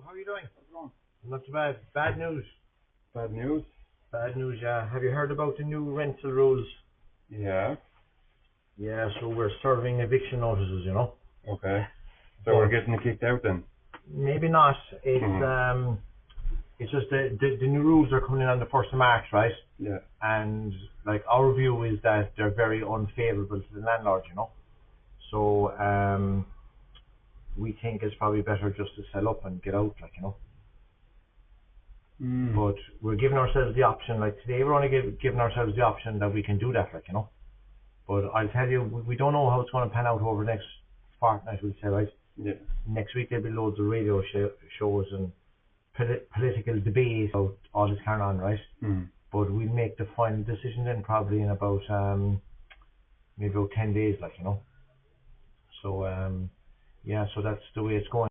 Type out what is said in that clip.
How are you doing? How's it going? Not too bad. Bad news. Bad news? Bad news, yeah. Have you heard about the new rental rules? Yeah. Yeah, so we're serving eviction notices, Okay. So we're But getting kicked out then? maybe not. It's Mm-hmm. it's just the new rules are coming in on the 1st of March, right? Yeah. And like our view is that they're very unfavourable to the landlord, So we think it's probably better just to sell up and get out, Mm. But we're giving ourselves the option, like today we're only giving ourselves the option that we can do that, But I'll tell you, we don't know how it's going to pan out over the next fortnight, we'll say, right? Yeah. Next week there'll be loads of radio shows and political debates about all this carrying on, right? Mm. But we'll make the final decision then probably in about maybe about 10 days, So yeah, so that's the way it's going.